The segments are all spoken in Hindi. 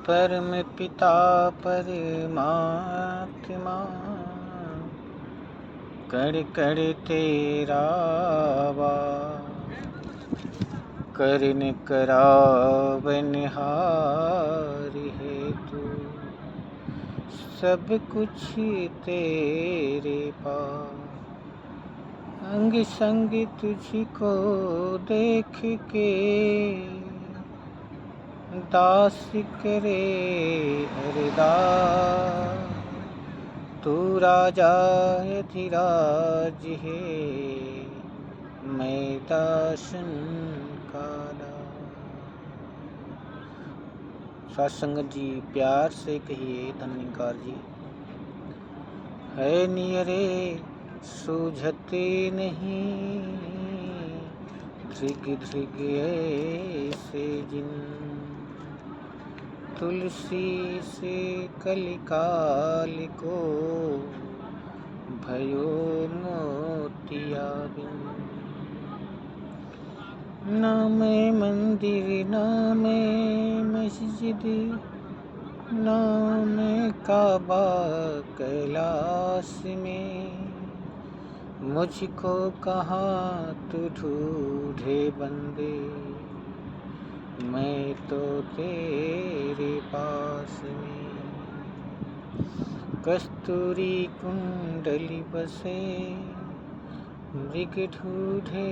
परम पिता परमात्मा कण कण तेरा वास, करन करावनहार है तू, सब कुछ तेरे पास। अंग संग तुझको देख के दास करे अरदास, तू राजा अधिराज है, मैं दासन का दास। सत्संगत जी प्यार से कहिए धन्यकार जी। है नियरे सूझते नहीं, धृग धृग ऐसे जिन, तुलसी से कलिकाल को भयो मोतिया बिन। ना मैं मंदिर ना मैं मस्जिद, ना मैं काबा कैलाश में, मुझको कहाँ तू ढूंढे बंदे, मैं तो तेरे पास में। कस्तूरी कुंडली बसे मृग ढूंढे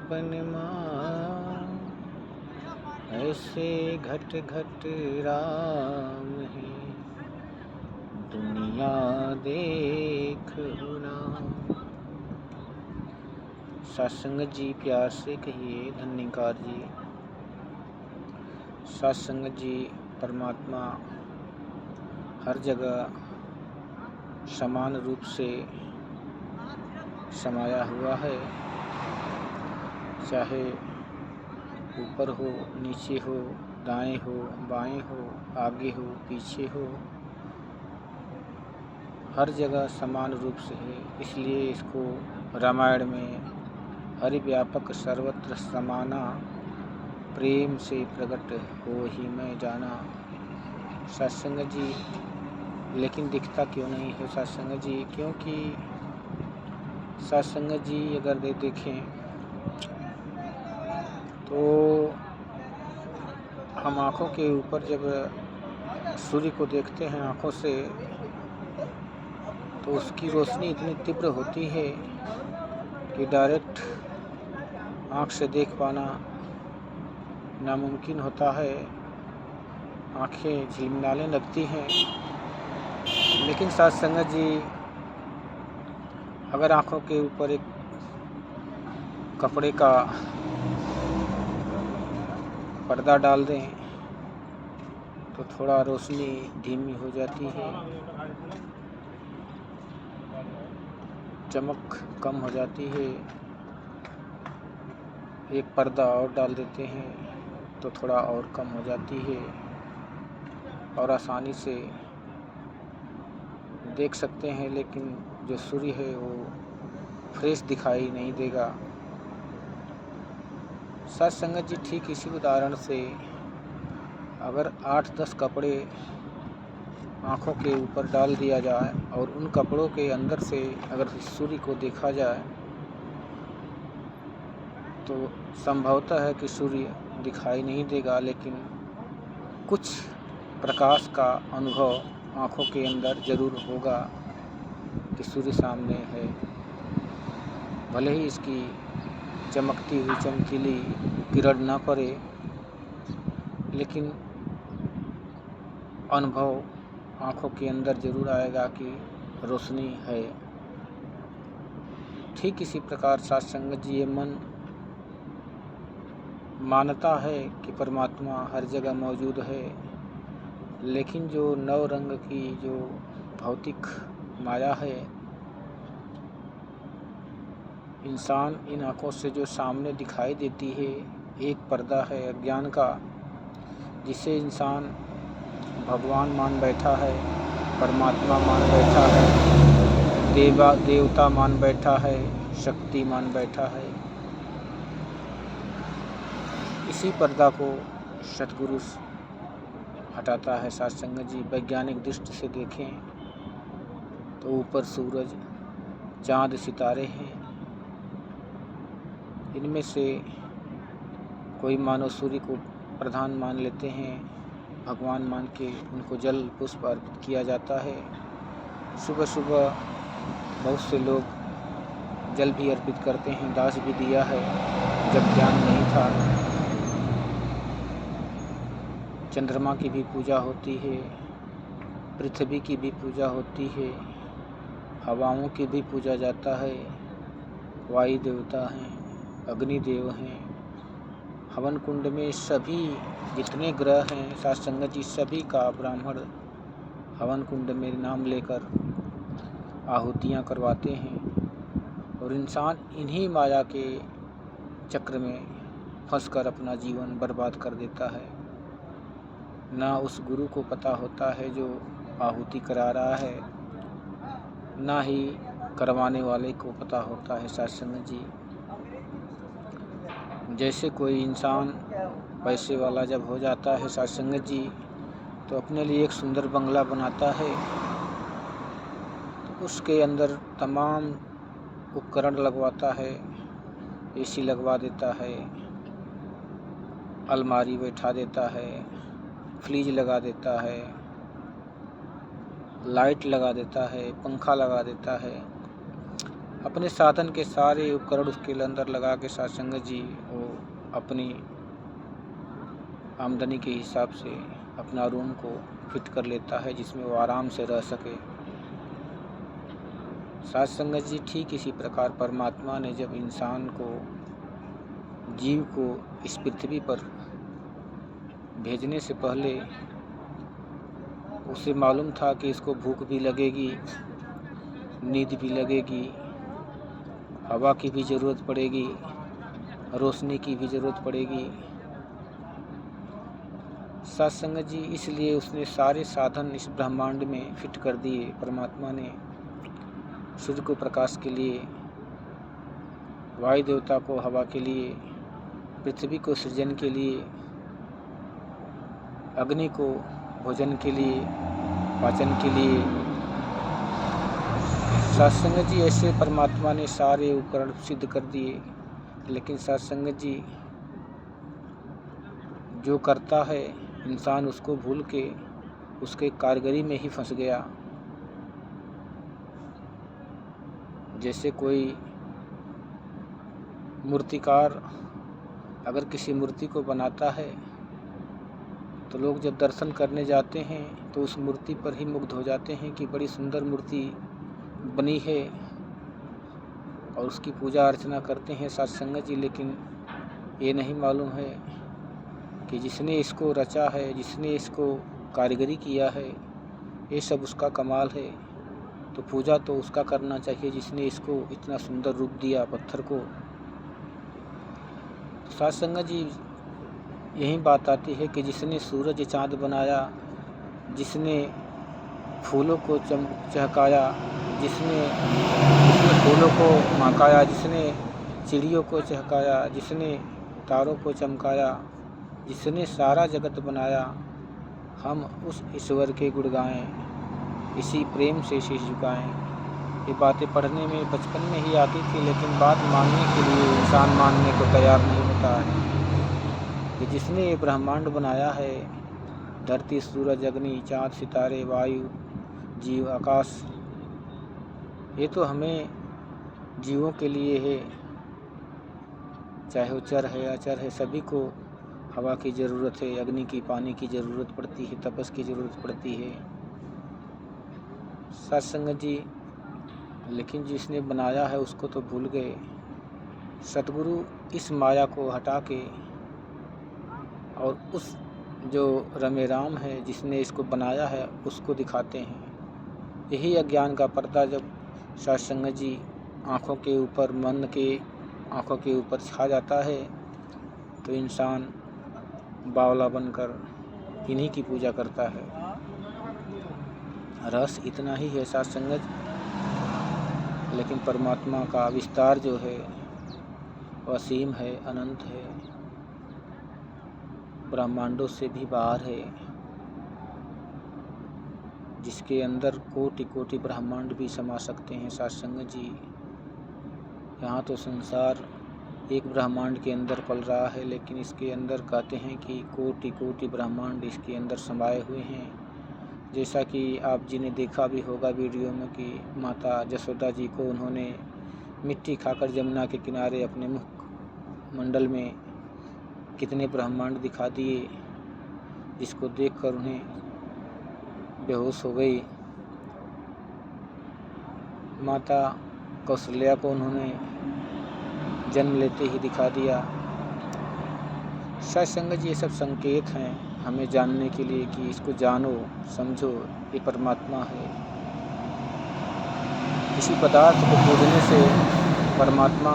बनमाल, ऐसे घट घट राम है दुनिया देख ना। सत्संगत जी प्यार से कहिए धन्यकार जी। सत्संगत जी परमात्मा हर जगह समान रूप से समाया हुआ है, चाहे ऊपर हो नीचे हो, दाएं हो बाएं हो, आगे हो पीछे हो, हर जगह समान रूप से है। इसलिए इसको रामायण में हरि व्यापक सर्वत्र समाना, प्रेम से प्रकट हो ही मैं जाना। सत्संग जी लेकिन दिखता क्यों नहीं है सत्संग जी? क्योंकि सत्संग जी अगर देखें तो हम आँखों के ऊपर जब सूर्य को देखते हैं आँखों से, तो उसकी रोशनी इतनी तीव्र होती है कि डायरेक्ट आँख से देख पाना नामुमकिन होता है, आँखें झिलमिलाने लगती हैं। लेकिन सत्संगत जी अगर आँखों के ऊपर एक कपड़े का पर्दा डाल दें तो थोड़ा रोशनी धीमी हो जाती है, चमक कम हो जाती है। एक पर्दा और डाल देते हैं तो थोड़ा और कम हो जाती है और आसानी से देख सकते हैं। लेकिन जो सूर्य है वो फ्रेश दिखाई नहीं देगा। सत्संगत जी ठीक इसी उदाहरण से अगर 8-10 कपड़े आँखों के ऊपर डाल दिया जाए और उन कपड़ों के अंदर से अगर सूर्य को देखा जाए तो संभवतः है कि सूर्य दिखाई नहीं देगा, लेकिन कुछ प्रकाश का अनुभव आँखों के अंदर जरूर होगा कि सूर्य सामने है। भले ही इसकी चमकती हुई चमकीली किरण ना पड़े, लेकिन अनुभव आँखों के अंदर जरूर आएगा कि रोशनी है। ठीक इसी प्रकार सत्संगत जी ये मन मानता है कि परमात्मा हर जगह मौजूद है, लेकिन जो नव रंग की जो भौतिक माया है, इंसान इन आँखों से जो सामने दिखाई देती है एक पर्दा है अज्ञान का, जिसे इंसान भगवान मान बैठा है, परमात्मा मान बैठा है, देवता मान बैठा है, शक्ति मान बैठा है। इसी पर्दा को सतगुरु हटाता है। साथ संगत जी, वैज्ञानिक दृष्टि से देखें तो ऊपर सूरज, चाँद, सितारे हैं। इनमें से कोई मानव सूर्य को प्रधान मान लेते हैं, भगवान मान के उनको जल पुष्प अर्पित किया जाता है। सुबह सुबह बहुत से लोग जल भी अर्पित करते हैं, दास भी दिया है। जब ज्ञान नहीं था, चंद्रमा की भी पूजा होती है, पृथ्वी की भी पूजा होती है, हवाओं की भी पूजा जाता है, वायु देवता हैं, अग्नि देव हैं। हवन कुंड में सभी जितने ग्रह हैं साथ संगत जी, सभी का ब्राह्मण हवन कुंड में नाम लेकर आहुतियाँ करवाते हैं। और इंसान इन्हीं माया के चक्र में फंसकर अपना जीवन बर्बाद कर देता है। ना उस गुरु को पता होता है जो आहुति करा रहा है, ना ही करवाने वाले को पता होता है। साथ संगत जी, जैसे कोई इंसान पैसे वाला जब हो जाता है साथ संगत जी, तो अपने लिए एक सुंदर बंगला बनाता है, तो उसके अंदर तमाम उपकरण लगवाता है, एसी लगवा देता है, अलमारी बैठा देता है, फ्रिज लगा देता है, लाइट लगा देता है, पंखा लगा देता है। अपने साधन के सारे उपकरण उसके अंदर लगा के साथ संगत जी वो अपनी आमदनी के हिसाब से अपना रूम को फिट कर लेता है, जिसमें वो आराम से रह सके। साथ संगत जी, ठीक इसी प्रकार परमात्मा ने जब इंसान को, जीव को इस पृथ्वी पर भेजने से पहले उसे मालूम था कि इसको भूख भी लगेगी, नींद भी लगेगी, हवा की भी ज़रूरत पड़ेगी, रोशनी की भी ज़रूरत पड़ेगी। साथ संगत जी, इसलिए उसने सारे साधन इस ब्रह्मांड में फिट कर दिए। परमात्मा ने सूर्य को प्रकाश के लिए, वायु देवता को हवा के लिए, पृथ्वी को सृजन के लिए, अग्नि को भोजन के लिए, पाचन के लिए। साथ संगत जी, ऐसे परमात्मा ने सारे उपकरण सिद्ध कर दिए। लेकिन साथ संगत जी, जो करता है इंसान उसको भूल के उसके कारीगरी में ही फंस गया। जैसे कोई मूर्तिकार अगर किसी मूर्ति को बनाता है तो लोग जब दर्शन करने जाते हैं तो उस मूर्ति पर ही मुग्ध हो जाते हैं कि बड़ी सुंदर मूर्ति बनी है, और उसकी पूजा अर्चना करते हैं साथ संगत जी। लेकिन ये नहीं मालूम है कि जिसने इसको रचा है, जिसने इसको कारीगरी किया है, ये सब उसका कमाल है। तो पूजा तो उसका करना चाहिए जिसने इसको इतना सुंदर रूप दिया पत्थर को। साथ संगत जी, यही बात आती है कि जिसने सूरज चाँद बनाया, जिसने फूलों को चहकाया, जिसने फूलों को महकाया, जिसने चिड़ियों को चहकाया, जिसने तारों को चमकाया, जिसने सारा जगत बनाया, हम उस ईश्वर के गुण गाएँ, इसी प्रेम से शीश झुकाएँ। ये बातें पढ़ने में बचपन में ही आती थी, लेकिन बात मानने के लिए इंसान मानने को तैयार नहीं होता है कि जिसने ये ब्रह्मांड बनाया है, धरती, सूरज, अग्नि, चाँद, सितारे, वायु, जीव, आकाश, ये तो हमें जीवों के लिए है, चाहे वो चर है अचर है, सभी को हवा की ज़रूरत है, अग्नि की, पानी की ज़रूरत पड़ती है, तपस की ज़रूरत पड़ती है। साथ संगत जी, लेकिन जिसने बनाया है उसको तो भूल गए। सतगुरु इस माया को हटा के और उस जो रमे राम है जिसने इसको बनाया है उसको दिखाते हैं। यही अज्ञान का पर्दा जब साथ संगत जी आँखों के ऊपर, मन के आँखों के ऊपर छा जाता है तो इंसान बावला बनकर इन्हीं की पूजा करता है। रस इतना ही है साथ संगत, लेकिन परमात्मा का विस्तार जो है वह असीम है, अनंत है, ब्रह्मांडों से भी बाहर है। जिसके अंदर कोटि कोटि ब्रह्मांड भी समा सकते हैं सत्संग जी। यहाँ तो संसार एक ब्रह्मांड के अंदर पल रहा है, लेकिन इसके अंदर कहते हैं कि कोटि कोटि ब्रह्मांड इसके अंदर समाये हुए हैं। जैसा कि आप जी ने देखा भी होगा वीडियो में कि माता जसोदा जी को उन्होंने मिट्टी खाकर जमुना के किनारे अपने मुख मंडल में कितने ब्रह्मांड दिखा दिए, जिसको देखकर उन्हें बेहोश हो गई। माता कौशल्या को उन्होंने जन्म लेते ही दिखा दिया। सत्संग जी ये सब संकेत हैं हमें जानने के लिए कि इसको जानो समझो, ये परमात्मा है। किसी पदार्थ को पूजने से परमात्मा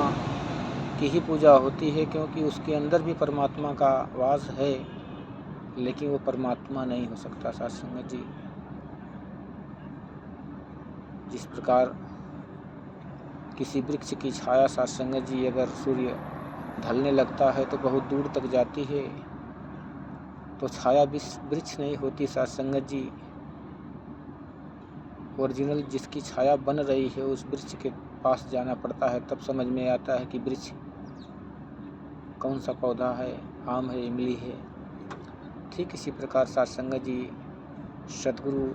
की ही पूजा होती है, क्योंकि उसके अंदर भी परमात्मा का वास है, लेकिन वो परमात्मा नहीं हो सकता सत्संग जी। जिस प्रकार किसी वृक्ष की छाया सत्संग जी अगर सूर्य ढलने लगता है तो बहुत दूर तक जाती है, तो छाया वृक्ष नहीं होती सत्संग जी। ओरिजिनल जिसकी छाया बन रही है उस वृक्ष के पास जाना पड़ता है, तब समझ में आता है कि वृक्ष कौन सा पौधा है, आम है, इमली है। ठीक इसी प्रकार सत्संग जी सद्गुरु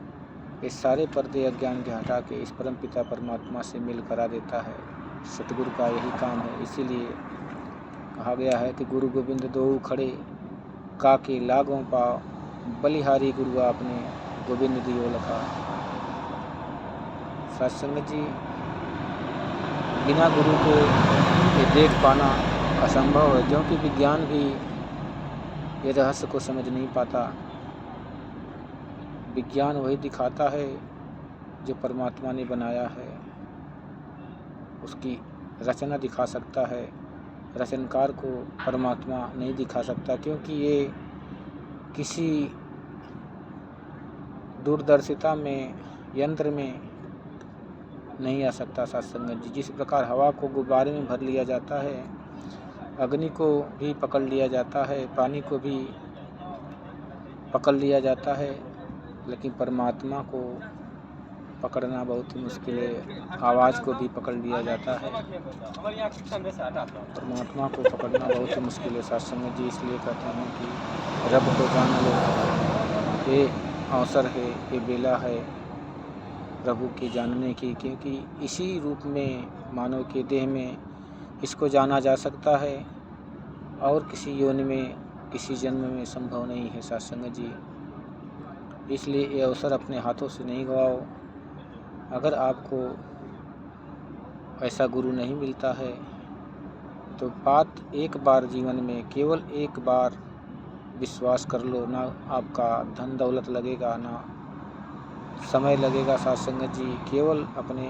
ये सारे पर्दे अज्ञान के हटा के इस परम पिता परमात्मा से मिल करा देता है। सतगुरु का यही काम है। इसीलिए कहा गया है कि गुरु गोविंद दोऊ खड़े काके लागों पाओ, बलिहारी गुरु आपने गोविंद दियो लखा। सत्संग जी बिना गुरु को ये देख पाना असंभव है, क्योंकि विज्ञान भी ये रहस्य को समझ नहीं पाता। विज्ञान वही दिखाता है जो परमात्मा ने बनाया है, उसकी रचना दिखा सकता है। रचनकार को परमात्मा नहीं दिखा सकता, क्योंकि ये किसी दूरदर्शिता में यंत्र में नहीं आ सकता सत्संग जी। जिस प्रकार हवा को गुब्बारे में भर लिया जाता है, अग्नि को भी पकड़ लिया जाता है, पानी को भी पकड़ लिया जाता है, लेकिन परमात्मा को पकड़ना बहुत ही मुश्किल है। आवाज़ को भी पकड़ लिया जाता है, परमात्मा को पकड़ना बहुत ही मुश्किल है सत्संग जी। इसलिए कहते हैं कि रब को जान लो, ये अवसर है, ये बेला है प्रभु के जानने की, क्योंकि इसी रूप में मानव के देह में इसको जाना जा सकता है और किसी योनि में किसी जन्म में संभव नहीं है सत्संग जी। इसलिए ये अवसर अपने हाथों से नहीं गवाओ। अगर आपको ऐसा गुरु नहीं मिलता है तो बात एक बार जीवन में केवल एक बार विश्वास कर लो। ना आपका धन दौलत लगेगा, ना समय लगेगा सत्संग जी। केवल अपने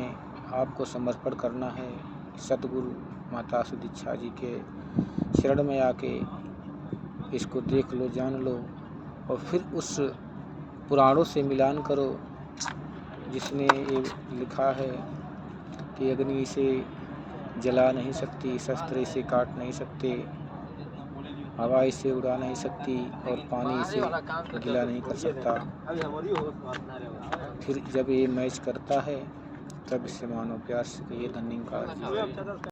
आप को समर्पण करना है। सतगुरु माता सुदीक्षा जी के शरण में आके इसको देख लो, जान लो, और फिर उस पुराणों से मिलान करो जिसने ये लिखा है कि अग्नि इसे जला नहीं सकती, शस्त्र इसे काट नहीं सकते, हवा इसे उड़ा नहीं सकती और पानी इसे गीला नहीं कर सकता। फिर जब ये मैच करता है तब इसे मानो प्यार से ये धन्यवाद।